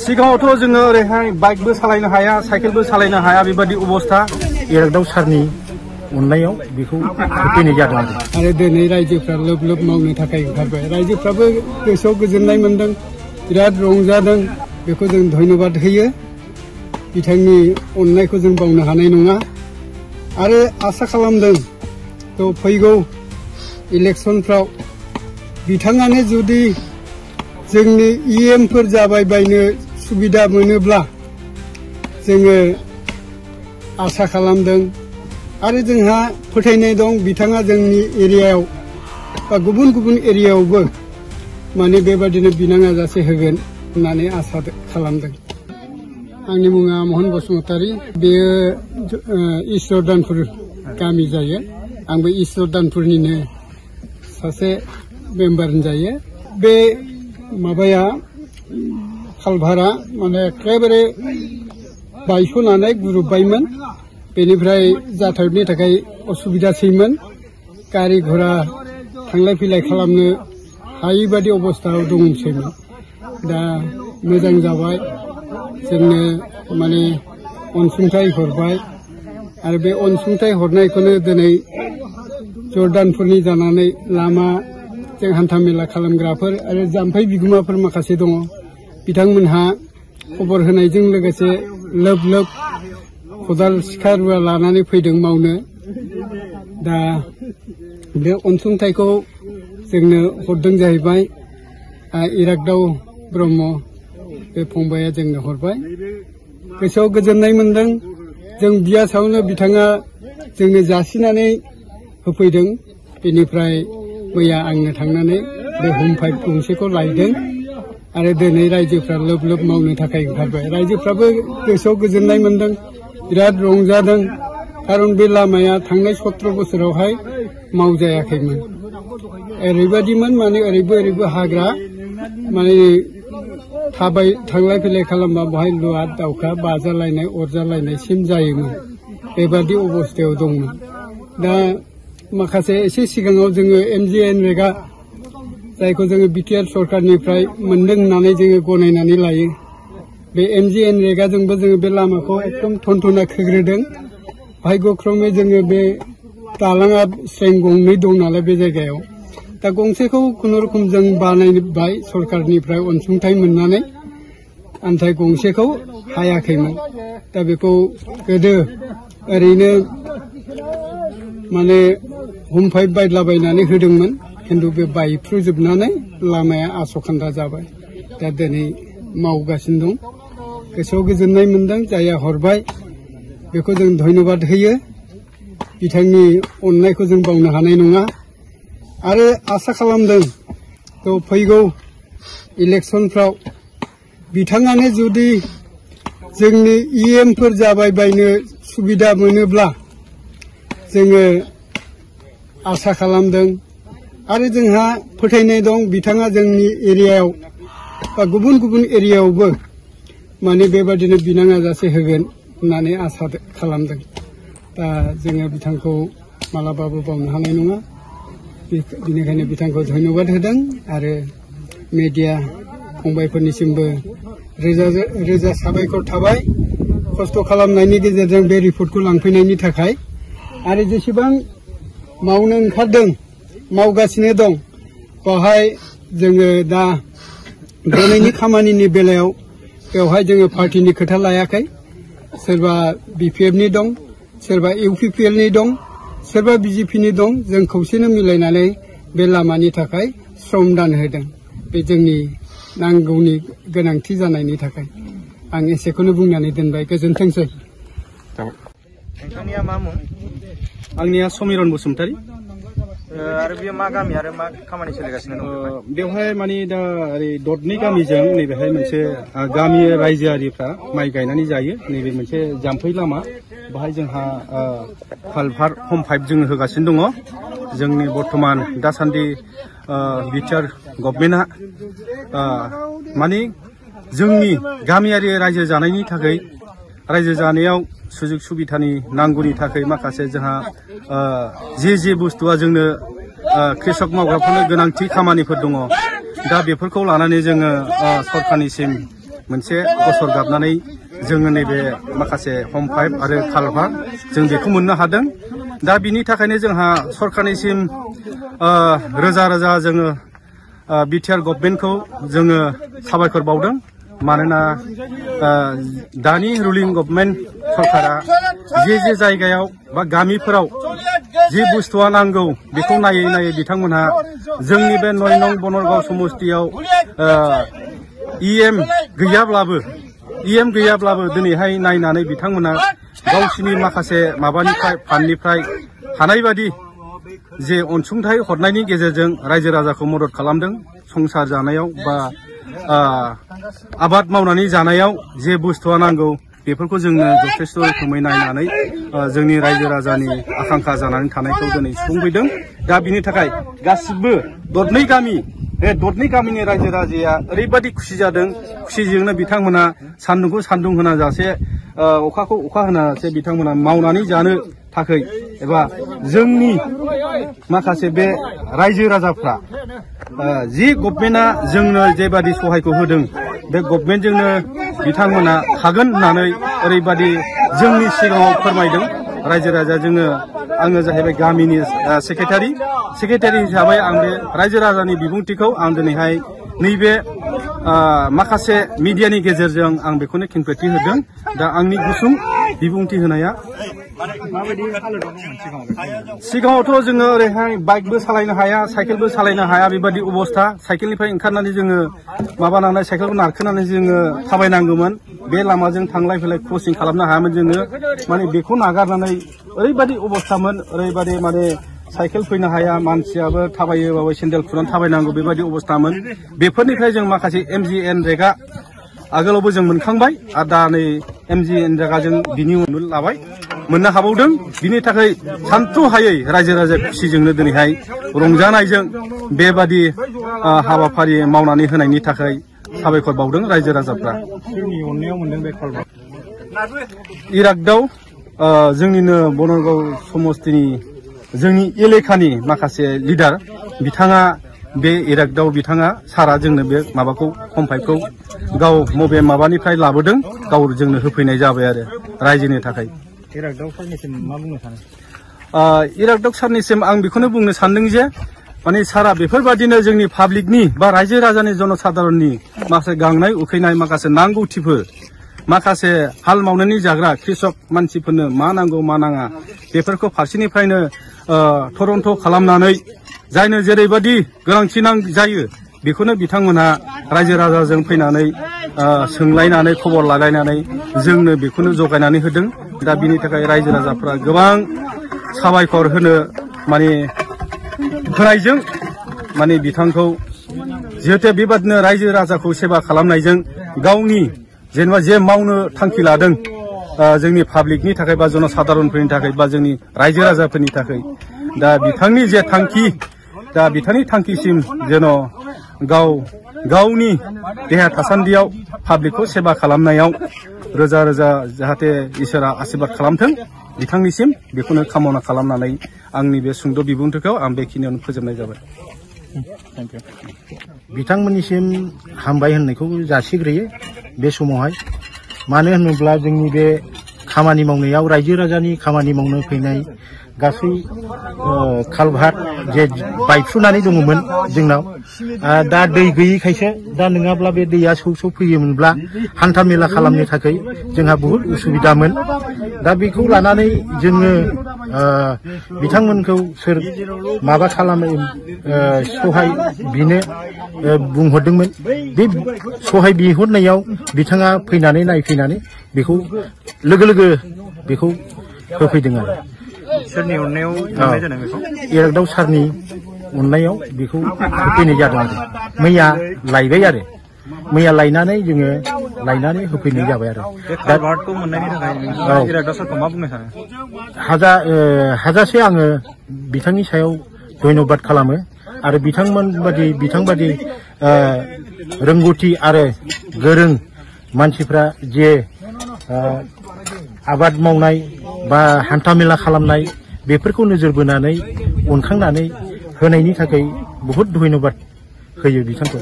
सिगाङावथ' जोङो ओरैहाय बाइकबो सालायनो हाया साइकेलबो सालायनो हाया बेबादि अबस्था इरागदाव सारनि अननायाव बेखौ होफैनाय जादों आरो दिनै रायजोफ्रा लोब लोब मावनो थाखाय ओंखारबाय रायजोफ्राबो गोसोआव गोजोननाय मोनदों बिराद रंजादों बेखौ जों धन्यबाद होयो बिथांनि अननायखौ जों बावनो हानाय नङा आरो आसा खालामदों थ' फैगौ इलेक्सनफ्राव बिथाङानो जुदि जोंनि इएमफोर जाबाय बायनो सुबिदा मोनोब्ला जोङो आसा खालामदों आरो जोंहा फोथायनाय दं बिथाङा जोंनि एरियायाव बा गुबुन गुबुन एरियायावबो माने बेबादिनो बिनाङा जासे होगोन होननानै आसा खालामदों आंनि मुङा महन बसुमतारी बेयो ईश्वर दानपुर गामि जायो आंबो ईश्वर दानपुरनिनो सासे मेम्बार जायो बे माबाया कालभारा माने एखेबारे बायस'नानै गुरुबबायमोन बेनिफ्राय जाथायनि थाखाय असुबिदासैमोन गारि घोड़ा थांलाय फैलाय खालामनो हायि बादि अबस्थायाव दंसैमोन दा मोजां जाबाय जोंनो माने अनसुंथाइ हरबाय आरो बे अनसुंथाइ हरनायखौनो दिनै जर्दानपुरनि जानानै लामा जों हान्थामेला खालामग्राफोर आरो जाम्फै बिगुमाफोर माखासे दङ बिथांमोनहा खबर होनायजों लोगोसे लोब लोब खदाल सिखा रुवा लानानै फैदों मावनो दा बे अनसुंथाइखौ जोंनो हरदों जाहैबाय इरागदाव ब्रह्म बे फंबाया जोंनो हरबाय गोसोआव गोजोननाय मोनदों जों बियासावनो बिथाङा जोंनो जासिनानै होफैदों बेनिफ्राय मैया आंनो थांनानै बे हम पाइप गंसेखौ लायदों आरो दिनै रायजोफ्रा लोब लोब मावनो थाखाय ओंखारबाय रायजोफ्राबो गोसोआव गोजोननाय मोनदों बिराद रंजादों खारन बे लामाया थांनाय 17 बोसोरावहाय मावजायाखैमोन ओरैबादिमोन माने ओरैबो हाग्रा माने थांलाय फैलाय खालामबा बहाय लुवा दाउखा बाजालायनाय अरजालायनायसिम जायोमोन बेबादि अबस्थायाव दंमोन दा माखासे एसे सिगाङाव जोङो MGNरेगा जायखौ जोङो बिटिआर सरकारनिफ्राय मोनदों होननानै जोङो गनायनानै लायो बे MGNरेगाजोंबो जोङो बे लामाखौ एकदम थनथना खोग्रोदों भाग्यक्रमे जोङो बे दालाङा स्रें गंनै दं नालाय बे जायगायाव दा गंसेखौ खुनुरुखुम जों बानायबाय सरकारनिफ्राय अनसुंथाइ मोननानै नाथाय गंसेखौ हायाखैमोन दा बेखौ गोदो ओरैनो माने हम पाइप बायलाबायनानै होदोंमोन खिन्थु बे बायफ्रुजोबनानै लामाया आसखान्दा जाबाय दा दिनै मावगासिनो दं गोसोआव गोजोननाय मोनदों जायहा हरबाय बेखौ जों धन्यबाद होयो बिथांनि अननायखौ जों बावनो हानाय नङा आरो आसा खालामदों थ' फैगौ इलेक्सनफ्राव बिथाङानो जुदि जोंनि इएमफोर जाबाय बायनो सुबिदा मोनोब्ला जोङो आसा खालामदों आरो जोंहा फोथायनाय दं बिथाङा जोंनि एरियायाव बा गुबुन गुबुन एरियायावबो माने बेबादिनो बिनाङा जासे होगोन होननानै आसा खालामदों दा जोङो बिथांखौ मालाबाबो बावनो हानाय नङा बेनिखायनो बिथांखौ धन्यबाद होदों आरो मिडिया फंबायफोरनिसिमबो रोजा रोजा साबायखर थाबाय खस्थ' खालामनायनि गेजेरजों बे रिपर्टखौ लांफैनायनि थाखाय आरो जेसेबां मावनो ओंखारदों मावगासिनो दं बेवहाय जोङो दा दिनैनि खामानिनि बेलायाव बेवहाय जोङो पार्टिनि खोथा लायाखै सोरबा BPFनि दं सोरबा UPPLनि दं सोरबा BJPनि दं जों खौसेनो मिलायनानै बे लामानि थाखाय श्रमदान होदों बे जोंनि नांगौनि गोनांथि जानायनि थाखाय आं एसेखौनो बुंनानै दोनबाय गोजोनथोंसै नोंथांनिया मा मुं आंनिया समिरन बसुमतारी आरो बेयो मा गामि आरो मा खामानि सोलिगासिनो दं बेवहाय माने दा ओरै ददनै गामिजों नैबेहाय मोनसे गामि रायजोआरिफ्रा माइ गायनानै जायो नैबे मोनसे जाम्फै लामा बाहाय जोंहा कालभार हम पाइप जोङो होगासिनो दङ जोंनि बर्तमान दासान्दि बिटिआर गभर्नमेन्टआ माने जोंनि गामियारि रायजो जानायनि थाखाय रायजो जानायाव सुजुग सुबिदानि नांगौनि थाखाय माखासे जोंहा जे बुस्थुआ जोंनो कृषक मावग्राफोरनो गोनांथि खामानिफोर दङ दा बेफोरखौ लानानै जोङो सरकारनिसिम मोनसे गसर गाबनानै जोङो नैबे माखासे हम पाइप आरो कालभार्ट जों बेखौ मोननो हादों। दा बिनि थाखायनो जोंहा सरकारनिसिम रोजा रोजा जोङो बिटिआर गभर्नमेन्टखौ जोङो साबायखर बावदों। मानोना दानि रुलिं गभर्नमेन्ट सरकारा जे जायगायाव बा गामिफोराव जे बुस्थुआ नांगौ बेखौ नायै नायै बिथांमोनहा जोंनि बे 9 नं बनरगाव समस्तियाव EM गैयाब्लाबो दिनैहाय नायनानै बिथांमोना गावसिनि माखासे माबानिफ्राय फान्डनिफ्राय हानाय बादि जे अनसुंथाइ हरनायनि गेजेरजों रायजो राजाखौ मदद खालामदों। संसार जानायाव बा आबाद मावनानै जानायाव जे बुस्थुआ नांगौ बेफोरखौ जोंनो जथेस्थ रोखोमै नायनानै जोंनि रायजो राजानि आकांक्षा जानानै थानायखौ दिनै सुफुंफैदों। दा बिनि थाखाय गासिबो दरनै गामि बे दरनै गामिनि रायजो राजाया ओरैबादि खुसि जादों। खुसिजोंनो बिथांमोना सान्दुंखौ सान्दुं होना जासे अखाखौ अखा होना जासे बिथांमोना मावनानै जानो थाखाय एबा जोंनि माखासे बे रायजो राजाफ्रा जि गभर्नमेन्टआ जोंनो जेबादि सहायखौ होदों बे गभर्नमेन्टजोंनो बिथांमोना थागोन होननानै ओरैबादि जोंनि सिगाङाव फोरमायदों। रायजो राजा आङो जाहैबाय गामिनि सेक्रेटारि हिसाबै आं बे रायजो राजानि बिबुंथिखौ आं दिनैहाय नैबे माखासे मिडियानि गेजेरजों आं बेखौनो खेंफोरथि होदों। दा आंनि गुसुं बिबुंथि होनाया सिगाङावथ' जोङो ओरैहाय बाइकबो सालायनो हाया, साइकेलबो सालायनो हाया बेबादि अबस्था। साइकेलनिफ्राय ओंखारनानै जोङो माबानानै साइकेलखौ नारखोनानै जोङो थाबायनांगौमोन। बे लामाजों थांलाय फैलाय क्रसिं खालामनो हायामोन जोङो। माने बेखौ नागारनानै ओरैबादि अबस्थामोन, ओरैबादि माने साइकेल फैनो हाया, मानसियाबो थाबायोबाबो सेन्देल खुनानै थाबायनांगौ बेबादि अबस्थामोन। बेफोरनिफ्राय जों माखासे MGNरेगा आगोलावबो जों मोनखांबाय आरो दा नै MGNरेगा जों बिनि उनाव मोननो हाबावदों। बिनि थाखाय सानथ्र'हायै रायजो राजा खुसिजोंनो दिनैहाय रंजानायजों बेबादि हाबाफारि मावनानै होनायनि थाखाय साबायखर बावदों रायजो राजाफ्रा। इरागदाव जोंनिनो बनरगाव समस्तिनि जोंनि एलेखानि माखासे लिडार बिथाङा बे इरागदाव बिथाङा सारा जोंनो बे माबाखौ कम्पाइपखौ गाव मबे माबानिफ्राय लाबोदों, गाव जोंनो होफैनाय जाबाय आरो रायजोनि थाखाय। इरागदाव सारनिसिम मा बुंनो सानो? इरागदाव सारनिसिम आं बेखौनो बुंनो सानदों जे माने सारा बेफोरबादिनो जोंनि पाब्लिकनि बा रायजो राजानि जनसाधारननि माखासे गांनाय उखैनाय माखासे नांगौथिफोर, माखासे हाल मावनानै जाग्रा कृषक मानसिफोरनो मा नांगौ मा नाङा बेफोरखौ फारसेनिफ्रायनो थरन्थ खालामनानै जायनो जेरैबादि गोनांथि जायो बेखौनो बिथांमोनहा रायजो राजाजों फैनानै सोंलायनानै खबर लालायनानै जोंनो बेखौनो जगायनानै होदों। दा बिनि थाखाय रायजो राजाफ्रा गोबां साबायखर होनो माने होनायजों माने बिथांखौ जिहेतु बेबादिनो रायजो राजाखौ सेबा खालामनायजों गावनि जेनेबा जे मावनो थांखि लादों जोंनि पाब्लिकनि थाखाय बा जनसाधारनफोरनि थाखाय बा जोंनि रायजो राजाफोरनि थाखाय, दा बिथांनि जे थांखि, दा बिथांनि थांखिसिम जेन' गावनि देहा थासान्दियाव पाब्लिकखौ सेबा खालामनायाव रोजा रोजा जाहाथे इसोरा आशीर्बाद खालामथों बिथांनिसिम बेखौनो कामना खालामनानै आंनि बे सुंद' बिबुंथिखौ आं बेखिनियावनो फोजोबनाय जाबाय। बिथांमोननिसिम हामबाय होननायखौ जासिग्रोयो बे समावहाय। मानो होनोब्ला जोंनि बे खामानि मावनायाव रायजो राजानि खामानि मावनो फैनाय गासै कालभार्ट जे बायफ्रुनानै दङमोन जोंनाव, दा दै गैयैखायसो, दा नङाब्ला बे दैया सौ फैयोमोनब्ला हान्था मेला खालामनो थाखाय जोंहा बुहुत उसुबिदामोन। दा बेखौ लानानै जोङो बिथांमोनखौ सोर माबा खालामो सहाय बिनो बुंहरदोंमोन। बे सहाय बिहरनायाव बिथाङा फैनानै नायफैनानै बेखौ लोगो लोगो बेखौ होफैदों आरो। सोरनि अननायाव मोननाय जादों बेखौ? इरागदाव सारनि अननायाव बेखौ होफैनाय जादों आरो। मैया लायबाय आरो, मैया लायनानै जोङो लायनानै होफैनाय जाबाय आरो। दा कालभार्टखौ मोननायनि थाखाय इरागदाव सारखौ मा बुंनो सानो? हाजासे आङो बिथांनि सायाव धन्यबाद खालामो आरो बिथां बादि रोंगौथि आरो गोरों मानसिफ्रा जे आबाद मावनाय बा हान्थामेला खालामनाय बेफोरखौ नोजोर बोनानै अनखांनानै होनायनि थाखाय बहुद धन्यबाद होयो बिथांखौ।